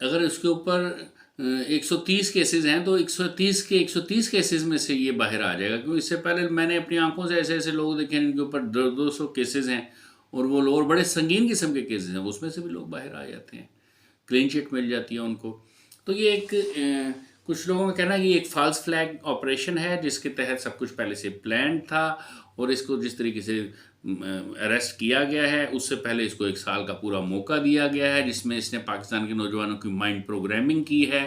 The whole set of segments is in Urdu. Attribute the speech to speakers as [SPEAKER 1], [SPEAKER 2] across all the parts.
[SPEAKER 1] اگر اس کے اوپر 130 کیسز ہیں تو 130 کیسز میں سے یہ باہر آ جائے گا، کیونکہ اس سے پہلے میں نے اپنی آنکھوں سے ایسے ایسے لوگ دیکھے جن کے اوپر 200 کیسز ہیں، اور وہ لوگ بڑے سنگین قسم کے کیسز ہیں، اس میں سے بھی لوگ باہر آ جاتے ہیں، کلین چٹ مل جاتی ہے ان کو۔ تو یہ ایک کچھ لوگوں کا کہنا ہے کہ یہ ایک فالس فلیگ آپریشن ہے، جس کے تحت سب کچھ پہلے سے پلانڈ تھا، اور اس کو جس طریقے سے اریسٹ کیا گیا ہے، اس سے پہلے اس کو 1 سال کا پورا موقع دیا گیا ہے، جس میں اس نے پاکستان کے نوجوانوں کی مائنڈ پروگرامنگ کی ہے،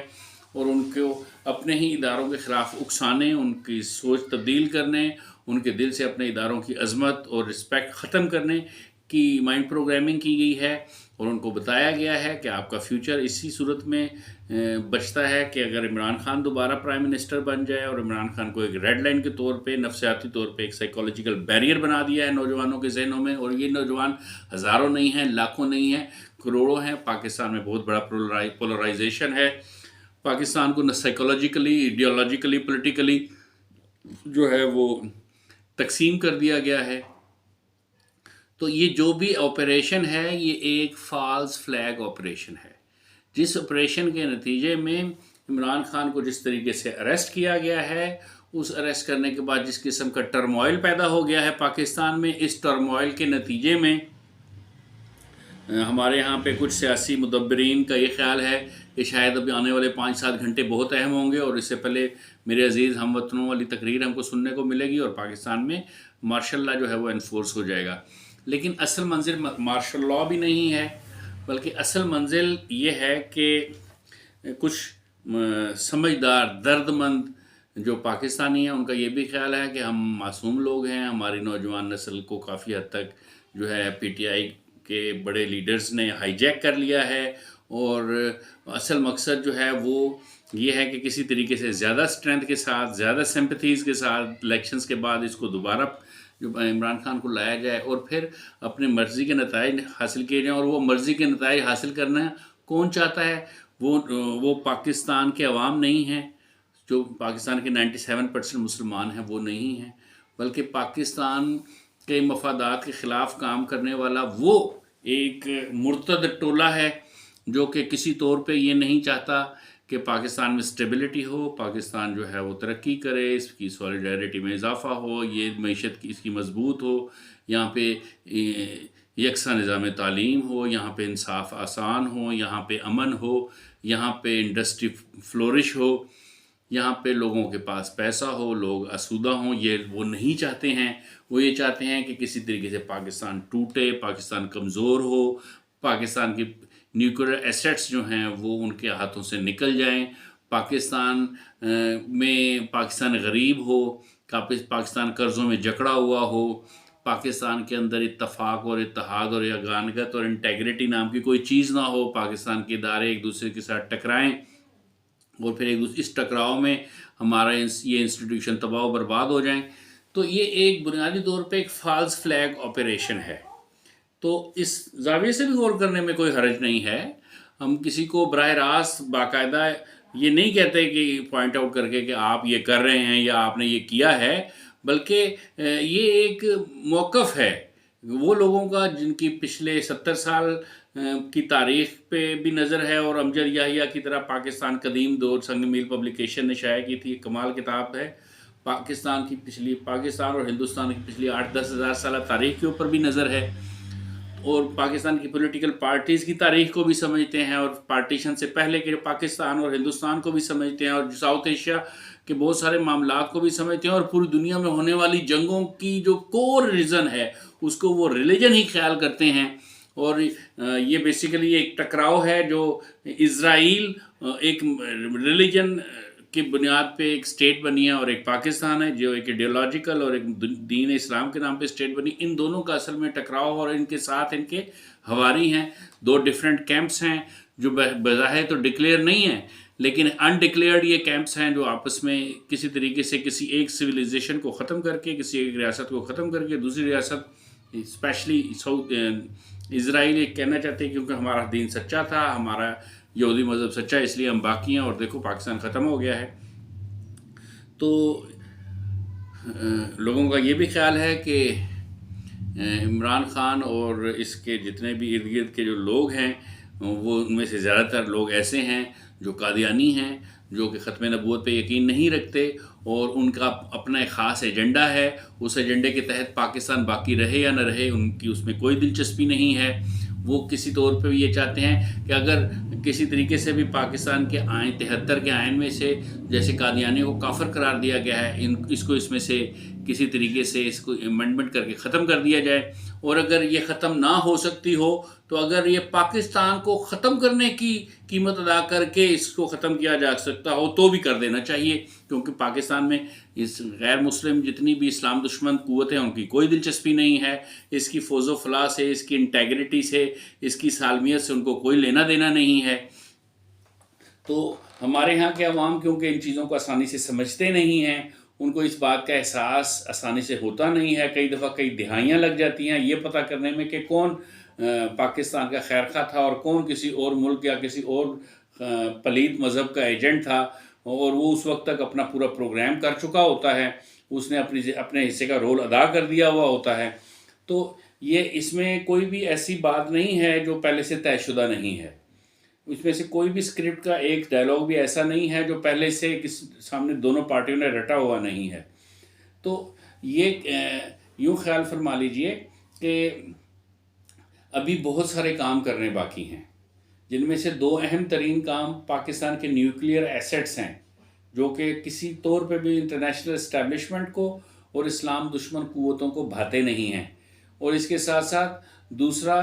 [SPEAKER 1] اور ان کو اپنے ہی اداروں کے خلاف اکسانے، ان کی سوچ تبدیل کرنے، ان کے دل سے اپنے اداروں کی عظمت اور رسپیکٹ ختم کرنے کی مائنڈ پروگرامنگ کی گئی ہے، اور ان کو بتایا گیا ہے کہ آپ کا فیوچر اسی صورت میں بچتا ہے کہ اگر عمران خان دوبارہ پرائم منسٹر بن جائے، اور عمران خان کو ایک ریڈ لائن کے طور پہ، نفسیاتی طور پہ ایک سائیکولوجیکل بیریئر بنا دیا ہے نوجوانوں کے ذہنوں میں، اور یہ نوجوان ہزاروں نہیں ہیں، لاکھوں نہیں ہیں، کروڑوں ہیں۔ پاکستان میں بہت بڑا پولرائزیشن ہے، پاکستان کو سائیکولوجیکلی، ایڈیالوجیکلی، پولیٹیکلی جو ہے وہ تقسیم کر دیا گیا ہے۔ تو یہ جو بھی آپریشن ہے یہ ایک فالس فلیگ آپریشن ہے، جس آپریشن کے نتیجے میں عمران خان کو جس طریقے سے اریسٹ کیا گیا ہے، اس اریسٹ کرنے کے بعد جس قسم کا ٹرموائل پیدا ہو گیا ہے پاکستان میں، اس ٹرموائل کے نتیجے میں ہمارے ہاں پہ کچھ سیاسی مدبرین کا یہ خیال ہے کہ شاید ابھی آنے والے 5-7 گھنٹے بہت اہم ہوں گے، اور اس سے پہلے میرے عزیز ہم وطنوں والی تقریر ہم کو سننے کو ملے گی، اور پاکستان میں مارشل لا جو ہے وہ انفورس ہو جائے گا۔ لیکن اصل منزل مارشل لا بھی نہیں ہے، بلکہ اصل منزل یہ ہے کہ کچھ سمجھدار، درد مند جو پاکستانی ہیں، ان کا یہ بھی خیال ہے کہ ہم معصوم لوگ ہیں، ہماری نوجوان نسل کو کافی حد تک جو ہے پی ٹی آئی کے بڑے لیڈرز نے ہائی جیک کر لیا ہے، اور اصل مقصد جو ہے وہ یہ ہے کہ کسی طریقے سے زیادہ سٹرینتھ کے ساتھ، زیادہ سمپتھیز کے ساتھ الیکشنز کے بعد اس کو دوبارہ جو عمران خان کو لایا جائے، اور پھر اپنے مرضی کے نتائج حاصل کیے جائیں۔ اور وہ مرضی کے نتائج حاصل کرنا کون چاہتا ہے؟ وہ پاکستان کے عوام نہیں ہیں، جو پاکستان کے 97% مسلمان ہیں وہ نہیں ہیں، بلکہ پاکستان کے مفادات کے خلاف کام کرنے والا وہ ایک مرتد ٹولہ ہے، جو کہ کسی طور پہ یہ نہیں چاہتا کہ پاکستان میں سٹیبلٹی ہو، پاکستان جو ہے وہ ترقی کرے، اس کی سولیڈیرٹی میں اضافہ ہو، یہ معیشت کی اس کی مضبوط ہو، یہاں پہ یکساں نظام تعلیم ہو، یہاں پہ انصاف آسان ہو، یہاں پہ امن ہو، یہاں پہ انڈسٹری فلورش ہو، یہاں پہ لوگوں کے پاس پیسہ ہو، لوگ آسودہ ہوں۔ یہ وہ نہیں چاہتے ہیں، وہ یہ چاہتے ہیں کہ کسی طریقے سے پاکستان ٹوٹے، پاکستان کمزور ہو، پاکستان کی نیوکلیئر ایسیٹس جو ہیں وہ ان کے ہاتھوں سے نکل جائیں، پاکستان پاکستان غریب ہو، پاکستان قرضوں میں جکڑا ہوا ہو، پاکستان کے اندر اتفاق اور اتحاد اور یگانگت اور انٹیگریٹی نام کی کوئی چیز نہ ہو، پاکستان کے ادارے ایک دوسرے کے ساتھ ٹکرائیں، اور پھر اس ٹکراؤ میں ہمارا یہ انسٹیٹیوشن تباہ و برباد ہو جائیں۔ تو یہ ایک بنیادی طور پہ ایک فالس فلیگ آپریشن ہے۔ تو اس زاویے سے بھی غور کرنے میں کوئی حرج نہیں ہے۔ ہم کسی کو براہ راست باقاعدہ یہ نہیں کہتے کہ پوائنٹ آؤٹ کر کے کہ آپ یہ کر رہے ہیں یا آپ نے یہ کیا ہے، بلکہ یہ ایک موقف ہے وہ لوگوں کا جن کی پچھلے 70 سال کی تاریخ پہ بھی نظر ہے، اور امجد یحییٰ کی طرح پاکستان قدیم دور سنگ میل پبلیکیشن نے شائع کی تھی، کمال کتاب ہے، پاکستان اور ہندوستان کی پچھلی 8-10 ہزار سالہ تاریخ کے اوپر بھی نظر ہے، اور پاکستان کی پولیٹیکل پارٹیز کی تاریخ کو بھی سمجھتے ہیں، اور پارٹیشن سے پہلے کے پاکستان اور ہندوستان کو بھی سمجھتے ہیں، اور ساؤتھ ایشیا کے بہت سارے معاملات کو بھی سمجھتے ہیں، اور پوری دنیا میں ہونے والی جنگوں کی جو کور ریزن ہے اس کو وہ ریلیجن ہی خیال کرتے ہیں۔ اور یہ بیسیکلی ایک ٹکراؤ ہے جو اسرائیل ایک ریلیجن کی بنیاد پہ ایک سٹیٹ بنی ہے، اور ایک پاکستان ہے جو ایک ایڈیالوجیکل اور ایک دین اسلام کے نام پہ سٹیٹ بنی۔ ان دونوں کا اصل میں ٹکراؤ، اور ان کے ساتھ ان کے ہواری ہیں، 2 ڈیفرنٹ کیمپس ہیں جو بظاہر تو ڈکلیئر نہیں ہیں، لیکن انڈکلیئرڈ یہ کیمپس ہیں جو آپس میں کسی طریقے سے کسی ایک سویلائزیشن کو ختم کر کے، کسی ایک ریاست کو ختم کر کے دوسری ریاست، اسپیشلی اسرائیل یہ کہنا چاہتے ہیں کیونکہ ہمارا دین سچا تھا، ہمارا یہودی مذہب سچا ہے، اس لیے ہم باقی ہیں، اور دیکھو پاکستان ختم ہو گیا ہے۔ تو لوگوں کا یہ بھی خیال ہے کہ عمران خان اور اس کے جتنے بھی ارد گرد کے جو لوگ ہیں وہ ان میں سے زیادہ تر لوگ ایسے ہیں جو قادیانی ہیں، جو کہ ختم نبوت پہ یقین نہیں رکھتے، اور ان کا اپنا ایک خاص ایجنڈا ہے. اس ایجنڈے کے تحت پاکستان باقی رہے یا نہ رہے ان کی اس میں کوئی دلچسپی نہیں ہے. وہ کسی طور پہ بھی یہ چاہتے ہیں کہ اگر کسی طریقے سے بھی پاکستان کے آئین 73 کے آئین میں سے جیسے قادیانیوں کو کافر قرار دیا گیا ہے، اس میں سے کسی طریقے سے اس کو امینڈمنٹ کر کے ختم کر دیا جائے. اور اگر یہ ختم نہ ہو سکتی ہو تو اگر یہ پاکستان کو ختم کرنے کی قیمت ادا کر کے اس کو ختم کیا جا سکتا ہو تو بھی کر دینا چاہیے، کیونکہ پاکستان میں اس غیر مسلم جتنی بھی اسلام دشمن قوتیں ان کی کوئی دلچسپی نہیں ہے. اس کی فوز و فلاح سے، اس کی انٹیگریٹی سے، اس کی سالمیت سے ان کو کوئی لینا دینا نہیں ہے. تو ہمارے ہاں کے عوام کیونکہ ان چیزوں کو آسانی سے سمجھتے نہیں ہیں، ان کو اس بات کا احساس آسانی سے ہوتا نہیں ہے. کئی دفعہ کئی دہائیاں لگ جاتی ہیں یہ پتہ کرنے میں کہ کون پاکستان کا خیر خواہ تھا اور کون کسی اور ملک یا کسی اور پلید مذہب کا ایجنٹ تھا، اور وہ اس وقت تک اپنا پورا پروگرام کر چکا ہوتا ہے، اس نے اپنے حصے کا رول ادا کر دیا ہوا ہوتا ہے. تو یہ اس میں کوئی بھی ایسی بات نہیں ہے جو پہلے سے طے شدہ نہیں ہے. اس میں سے کوئی بھی اسکرپٹ کا ایک ڈائلاگ بھی ایسا نہیں ہے جو پہلے سے سامنے دونوں پارٹیوں نے رٹا ہوا نہیں ہے. تو یہ یوں خیال فرما لیجئے کہ ابھی بہت سارے کام کرنے باقی ہیں، جن میں سے دو اہم ترین کام پاکستان کے نیوکلیئر ایسٹس ہیں، جو کہ کسی طور پہ بھی انٹرنیشنل اسٹیبلشمنٹ کو اور اسلام دشمن قوتوں کو بھاتے نہیں ہیں. اور اس کے ساتھ ساتھ دوسرا،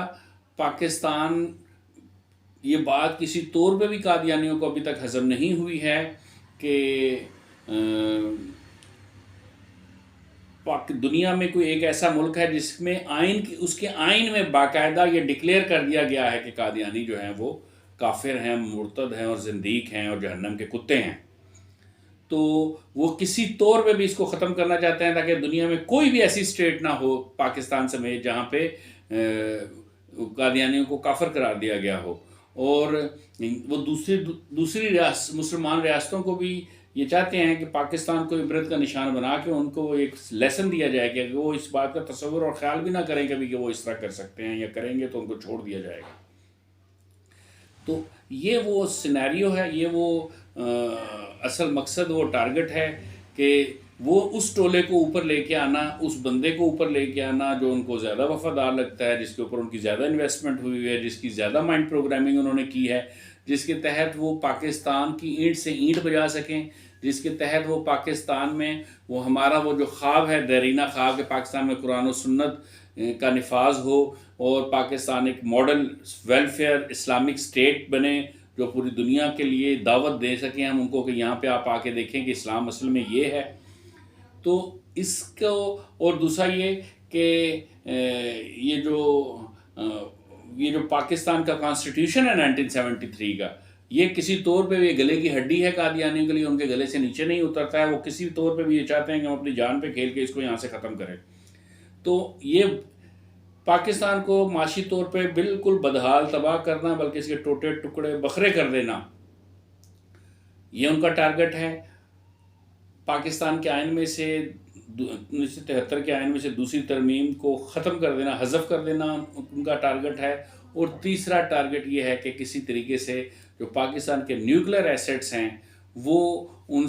[SPEAKER 1] پاکستان یہ بات کسی طور پہ بھی قادیانیوں کو ابھی تک ہضم نہیں ہوئی ہے کہ دنیا میں کوئی ایک ایسا ملک ہے جس میں اس کے آئین میں باقاعدہ یہ ڈکلیئر کر دیا گیا ہے کہ قادیانی جو ہیں وہ کافر ہیں، مرتد ہیں اور زندیق ہیں اور جہنم کے کتے ہیں. تو وہ کسی طور پہ بھی اس کو ختم کرنا چاہتے ہیں تاکہ دنیا میں کوئی بھی ایسی اسٹیٹ نہ ہو پاکستان سمیت جہاں پہ قادیانیوں کو کافر قرار دیا گیا ہو. اور وہ دوسری مسلمان ریاستوں کو بھی یہ چاہتے ہیں کہ پاکستان کو عبرت کا نشان بنا کے ان کو ایک لیسن دیا جائے کہ وہ اس بات کا تصور اور خیال بھی نہ کریں کبھی کہ وہ اس طرح کر سکتے ہیں، یا کریں گے تو ان کو چھوڑ دیا جائے گا. تو یہ وہ سینیریو ہے، یہ وہ اصل مقصد، وہ ٹارگٹ ہے کہ وہ اس ٹولے کو اوپر لے کے آنا، اس بندے کو اوپر لے کے آنا جو ان کو زیادہ وفادار لگتا ہے، جس کے اوپر ان کی زیادہ انویسٹمنٹ ہوئی ہے، جس کی زیادہ مائنڈ پروگرامنگ انہوں نے کی ہے، جس کے تحت وہ پاکستان کی اینٹ سے اینٹ بجا سکیں، جس کے تحت وہ پاکستان میں وہ ہمارا وہ جو خواب ہے، دیرینہ خواب، کہ پاکستان میں قرآن و سنت کا نفاذ ہو اور پاکستان ایک ماڈل ویلفیئر اسلامک اسٹیٹ بنے جو پوری دنیا کے لیے دعوت دے سکیں ہم ان کو کہ یہاں پہ آپ آ کے دیکھیں کہ اسلام اصل میں یہ ہے. تو اس کو، اور دوسرا یہ کہ یہ جو پاکستان کا کانسٹیٹیوشن ہے 1973 کا، یہ کسی طور پہ یہ گلے کی ہڈی ہے قادیانیوں کے لیے، ان کے گلے سے نیچے نہیں اترتا ہے. وہ کسی طور پہ بھی یہ چاہتے ہیں کہ ہم اپنی جان پہ کھیل کے اس کو یہاں سے ختم کریں. تو یہ پاکستان کو معاشی طور پہ بالکل بدحال تباہ کرنا، بلکہ اس کے ٹوٹے ٹکڑے بکھرے کر دینا، یہ ان کا ٹارگٹ ہے. پاکستان کے آئین میں سے 1973 کے آئین میں سے دوسری ترمیم کو ختم کر دینا، حذف کر دینا ان کا ٹارگٹ ہے. اور تیسرا ٹارگٹ یہ ہے کہ کسی طریقے سے جو پاکستان کے نیوکلیئر ایسٹس ہیں وہ ان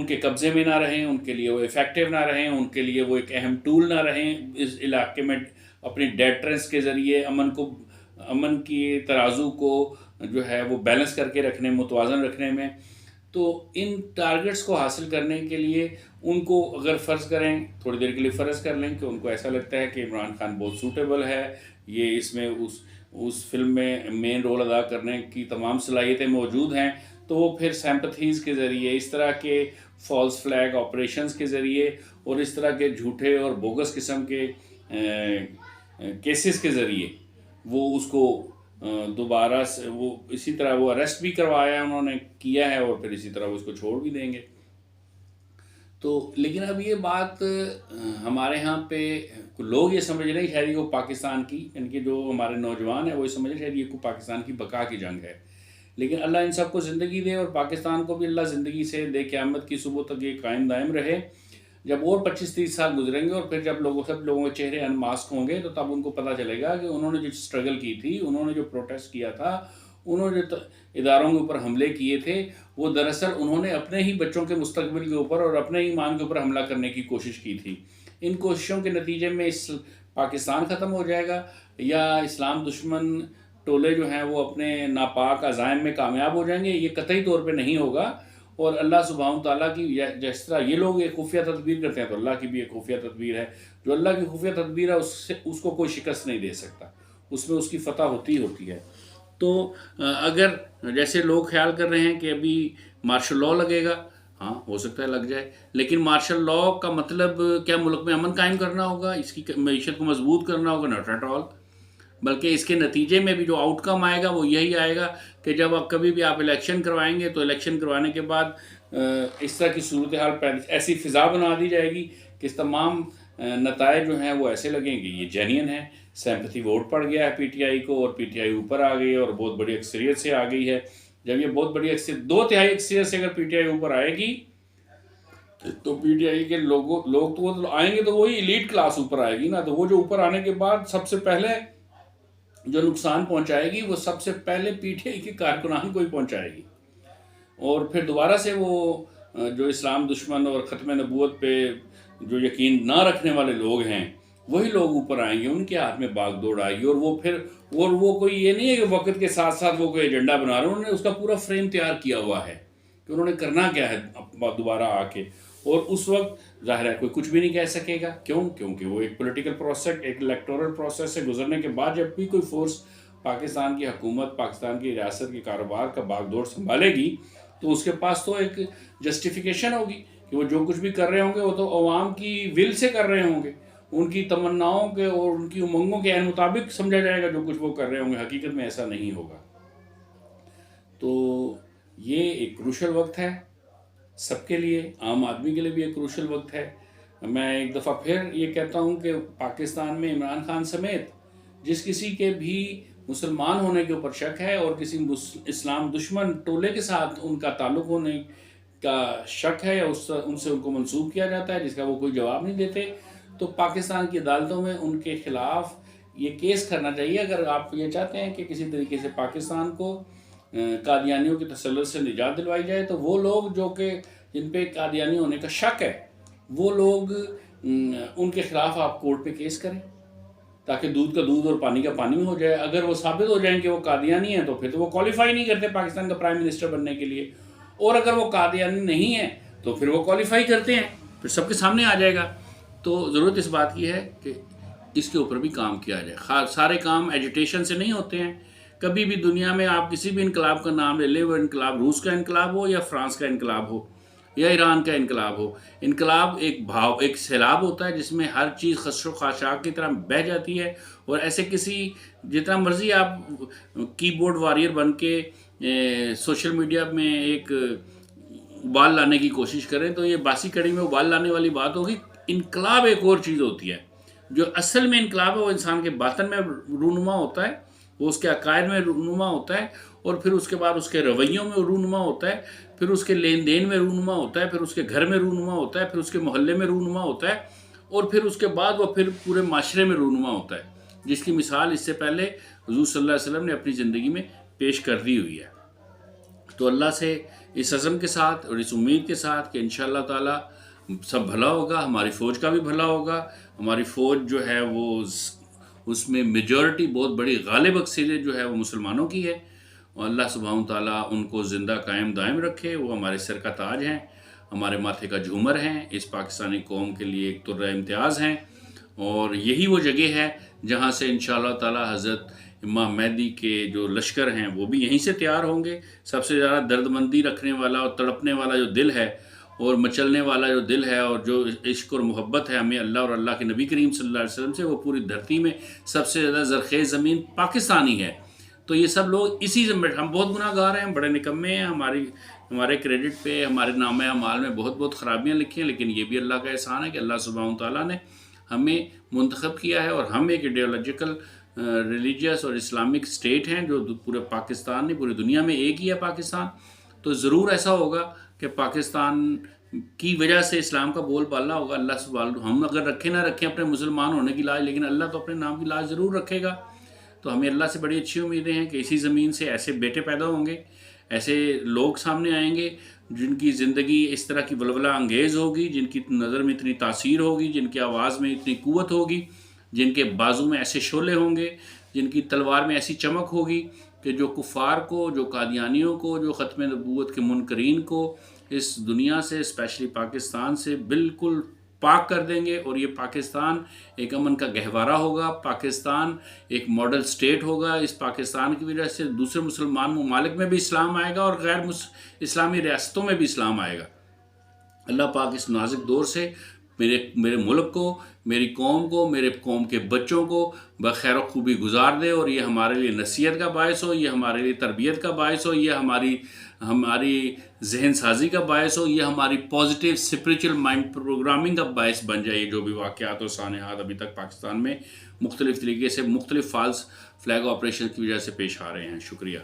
[SPEAKER 1] کے قبضے میں نہ رہیں، ان کے لیے وہ افیکٹو نہ رہیں، ان کے لیے وہ ایک اہم ٹول نہ رہیں اس علاقے میں اپنی ڈیٹرنس کے ذریعے امن کی ترازو کو جو ہے وہ بیلنس کر کے رکھنے، متوازن رکھنے میں. تو ان ٹارگٹس کو حاصل کرنے کے لیے ان کو اگر فرض کریں، تھوڑی دیر کے لیے فرض کر لیں کہ ان کو ایسا لگتا ہے کہ عمران خان بہت سوٹیبل ہے، یہ اس میں اس فلم میں مین رول ادا کرنے کی تمام صلاحیتیں موجود ہیں، تو وہ پھر سیمپتھیز کے ذریعے، اس طرح کے فالس فلیگ آپریشنز کے ذریعے اور اس طرح کے جھوٹے اور بوگس قسم کے کیسز کے ذریعے وہ اس کو دوبارہ سے وہ اسی طرح وہ اریسٹ بھی کروایا ہے، انہوں نے کیا ہے، اور پھر اسی طرح وہ اس کو چھوڑ بھی دیں گے. تو لیکن اب یہ بات ہمارے ہاں پہ لوگ یہ سمجھ رہے ہیں شاید وہ پاکستان کی، ان کے جو ہمارے نوجوان ہیں وہ یہ سمجھ رہے ہیں شاید یہ پاکستان کی بقا کی جنگ ہے. لیکن اللہ ان سب کو زندگی دے اور پاکستان کو بھی اللہ زندگی سے دے، قیامت کی صبح تک یہ قائم دائم رہے. جب اور 25-30 سال گزریں گے اور پھر جب سب لوگوں کے چہرے انماسک ہوں گے تو تب ان کو پتہ چلے گا کہ انہوں نے جو اسٹرگل کی تھی، انہوں نے جو پروٹیسٹ کیا تھا، انہوں نے جو اداروں کے اوپر حملے کیے تھے، وہ دراصل انہوں نے اپنے ہی بچوں کے مستقبل کے اوپر اور اپنے ہی ایمان کے اوپر حملہ کرنے کی کوشش کی تھی۔ ان کوششوں کے نتیجے میں پاکستان ختم ہو جائے گا، یا اسلام دشمن ٹولے جو ہیں وہ اپنے ناپاک عزائم میں کامیاب ہو جائیں گے، یہ قطعی طور پہ نہیں ہوگا۔ اور اللہ سبحانہ تعالیٰ کی جس طرح یہ لوگ ایک خفیہ تدبیر کرتے ہیں تو اللہ کی بھی ایک خفیہ تدبیر ہے۔ جو اللہ کی خفیہ تدبیر ہے اس کو کوئی شکست نہیں دے سکتا، اس میں اس کی فتح ہوتی ہے۔ تو اگر جیسے لوگ خیال کر رہے ہیں کہ ابھی مارشل لاء لگے گا، ہاں ہو سکتا ہے لگ جائے، لیکن مارشل لاء کا مطلب کیا ملک میں امن قائم کرنا ہوگا، اس کی معیشت کو مضبوط کرنا ہوگا؟ Not at all. بلکہ اس کے نتیجے میں بھی جو آؤٹ کم آئے گا وہ یہی آئے گا کہ جب کبھی بھی آپ الیکشن کروائیں گے تو الیکشن کروانے کے بعد اس طرح کی صورتحال ایسی فضا بنا دی جائے گی کہ تمام نتائج جو ہیں وہ ایسے لگیں گے یہ جینین ہے، سیمپتھی ووٹ پڑ گیا ہے پی ٹی آئی کو، اور پی ٹی آئی اوپر آ گئی ہے اور بہت بڑی اکثریت سے آ گئی ہے۔ جب یہ بہت بڑی اکثریت 2/3 اکثریت سے اگر پی ٹی آئی اوپر آئے گی تو پی ٹی آئی کے لوگ تو آئیں گے، تو وہی ایلیٹ کلاس اوپر آئے گی نا، تو وہ جو اوپر آنے کے بعد سب سے پہلے جو نقصان پہنچائے گی وہ سب سے پہلے پی ٹی آئی کے کارکنان کو ہی پہنچائے گی، اور پھر دوبارہ سے وہ جو اسلام دشمن اور ختم نبوت پہ جو یقین نہ رکھنے والے لوگ ہیں وہی لوگ اوپر آئیں گے، ان کے ہاتھ میں باغ دوڑ آئے گی، اور وہ کوئی یہ نہیں ہے کہ وقت کے ساتھ ساتھ وہ کوئی ایجنڈا بنا رہے ہیں، انہوں نے اس کا پورا فریم تیار کیا ہوا ہے کہ انہوں نے کرنا کیا ہے دوبارہ آ کے، اور اس وقت ظاہر ہے کوئی کچھ بھی نہیں کہہ سکے گا۔ کیونکہ وہ ایک پولیٹیکل پروسیس، ایک الیکٹورل پروسیس سے گزرنے کے بعد جب بھی کوئی فورس پاکستان کی حکومت، پاکستان کی ریاست کے کاروبار کا باغ دوڑ سنبھالے گی تو اس کے پاس تو ایک جسٹیفیکیشن ہوگی کہ وہ جو کچھ بھی کر رہے ہوں گے وہ تو عوام کی ول سے کر رہے ہوں گے، ان کی تمناؤں کے اور ان کی امنگوں کے عین مطابق سمجھا جائے گا جو کچھ وہ کر رہے ہوں گے۔ حقیقت میں ایسا نہیں ہوگا۔ تو یہ ایک کروشل وقت ہے سب کے لیے، عام آدمی کے لیے بھی ایک کروشل وقت ہے۔ میں ایک دفعہ پھر یہ کہتا ہوں کہ پاکستان میں عمران خان سمیت جس کسی کے بھی مسلمان ہونے کے اوپر شک ہے اور کسی اسلام دشمن ٹولے کے ساتھ ان کا تعلق ہونے کا شک ہے یا ان سے ان کو منسوب کیا جاتا ہے جس کا وہ کوئی جواب نہیں دیتے، تو پاکستان کی عدالتوں میں ان کے خلاف یہ کیس کرنا چاہیے۔ اگر آپ یہ چاہتے ہیں کہ کسی طریقے سے پاکستان کو قادیانیوں کے تسلط سے نجات دلوائی جائے تو وہ لوگ جو کہ جن پہ قادیانی ہونے کا شک ہے وہ لوگ ان کے خلاف آپ کورٹ پہ کیس کریں تاکہ دودھ کا دودھ اور پانی کا پانی ہو جائے۔ اگر وہ ثابت ہو جائیں کہ وہ قادیانی ہیں تو پھر تو وہ کوالیفائی نہیں کرتے پاکستان کا پرائم منسٹر بننے کے لیے، اور اگر وہ قادیانی نہیں ہیں تو پھر وہ کوالیفائی کرتے ہیں، پھر سب کے سامنے آ جائے گا۔ تو ضرورت اس بات کی ہے کہ اس کے اوپر بھی کام کیا جائے۔ سارے کام ایجیٹیشن سے نہیں ہوتے ہیں۔ کبھی بھی دنیا میں آپ کسی بھی انقلاب کا نام لے لیں، وہ انقلاب روس کا انقلاب ہو یا فرانس کا انقلاب ہو یا ایران کا انقلاب ہو، انقلاب ایک سیلاب ہوتا ہے جس میں ہر چیز خسر و خاشاک کی طرح بہہ جاتی ہے، اور ایسے جتنا مرضی آپ کی بورڈ واریر بن کے سوشل میڈیا میں ایک ابال لانے کی کوشش کریں تو یہ باسی کڑی میں ابال لانے والی بات ہوگی۔ انقلاب ایک اور چیز ہوتی ہے، جو اصل میں انقلاب ہے وہ انسان کے باطن میں رونما ہوتا ہے، وہ اس کے عقائد میں رونما ہوتا ہے، اور پھر اس کے بعد اس کے رویوں میں رونما ہوتا ہے، پھر اس کے لین دین میں رونما ہوتا ہے، پھر اس کے گھر میں رونما ہوتا ہے، پھر اس کے محلے میں رونما ہوتا ہے، اور پھر اس کے بعد وہ پھر پورے معاشرے میں رونما ہوتا ہے، جس کی مثال اس سے پہلے حضور صلی اللہ علیہ وسلم نے اپنی زندگی میں پیش کر دی ہوئی ہے۔ تو اللہ سے اس عزم کے ساتھ اور اس امید کے ساتھ کہ انشاءاللہ تعالی سب بھلا ہوگا، ہماری فوج کا بھی بھلا ہوگا، ہماری فوج جو ہے وہ اس میں میجورٹی بہت بڑی غالب اکثریت جو ہے وہ مسلمانوں کی ہے، اور اللہ سبحانہ تعالیٰ ان کو زندہ قائم دائم رکھے۔ وہ ہمارے سر کا تاج ہیں، ہمارے ماتھے کا جھومر ہیں، اس پاکستانی قوم کے لیے ایک طرح امتیاز ہیں، اور یہی وہ جگہ ہے جہاں سے انشاءاللہ تعالیٰ حضرت امام مہدی کے جو لشکر ہیں وہ بھی یہیں سے تیار ہوں گے۔ سب سے زیادہ درد مندی رکھنے والا اور تڑپنے والا جو دل ہے اور مچلنے والا جو دل ہے اور جو عشق اور محبت ہے ہمیں اللہ اور اللہ کے نبی کریم صلی اللہ علیہ وسلم سے، وہ پوری دھرتی میں سب سے زیادہ زرخیز زمین پاکستانی ہے۔ تو یہ سب لوگ اسی زمین، ہم بہت گناہ گار ہیں، بڑے نکمے ہیں، ہمارے کریڈٹ پہ ہمارے نامہ اعمال میں بہت بہت خرابیاں لکھی ہیں، لیکن یہ بھی اللہ کا احسان ہے کہ اللہ سبحانہ تعالیٰ نے ہمیں منتخب کیا ہے، اور ہم ایک ایڈیالوجیکل ریلیجیس اور اسلامک اسٹیٹ ہیں جو پورے پاکستان نہیں، پوری دنیا میں ایک ہی ہے پاکستان۔ تو ضرور ایسا ہوگا کہ پاکستان کی وجہ سے اسلام کا بول بالا ہوگا. اللہ سبحانہ ہم اگر رکھیں نہ رکھیں اپنے مسلمان ہونے کی لاج، لیکن اللہ تو اپنے نام کی لاج ضرور رکھے گا. تو ہمیں اللہ سے بڑی اچھی امیدیں ہیں کہ اسی زمین سے ایسے بیٹے پیدا ہوں گے، ایسے لوگ سامنے آئیں گے جن کی زندگی اس طرح کی ولولہ انگیز ہوگی، جن کی نظر میں اتنی تاثیر ہوگی، جن کی آواز میں اتنی قوت ہوگی، جن کے بازو میں ایسے شعلے ہوں گے، جن کی تلوار میں ایسی چمک ہوگی کہ جو کفار کو، جو قادیانیوں کو، جو ختم نبوت کے منکرین کو اس دنیا سے، اسپیشلی پاکستان سے بالکل پاک کر دیں گے. اور یہ پاکستان ایک امن کا گہوارہ ہوگا، پاکستان ایک ماڈل سٹیٹ ہوگا. اس پاکستان کی وجہ سے دوسرے مسلمان ممالک میں بھی اسلام آئے گا اور غیر اسلامی ریاستوں میں بھی اسلام آئے گا. اللہ پاک اس نازک دور سے میرے ملک کو، میری قوم کو، میرے قوم کے بچوں کو بخیر و خوبی گزار دے، اور یہ ہمارے لیے نصیحت کا باعث ہو، یہ ہمارے لیے تربیت کا باعث ہو، یہ ہماری ذہن سازی کا باعث ہو، یہ ہماری پازیٹیو اسپریچول مائنڈ پروگرامنگ کا باعث بن جائے. جو بھی واقعات و سانحات ابھی تک پاکستان میں مختلف طریقے سے مختلف فالس فلیگ آپریشن کی وجہ سے پیش آ رہے ہیں. شکریہ.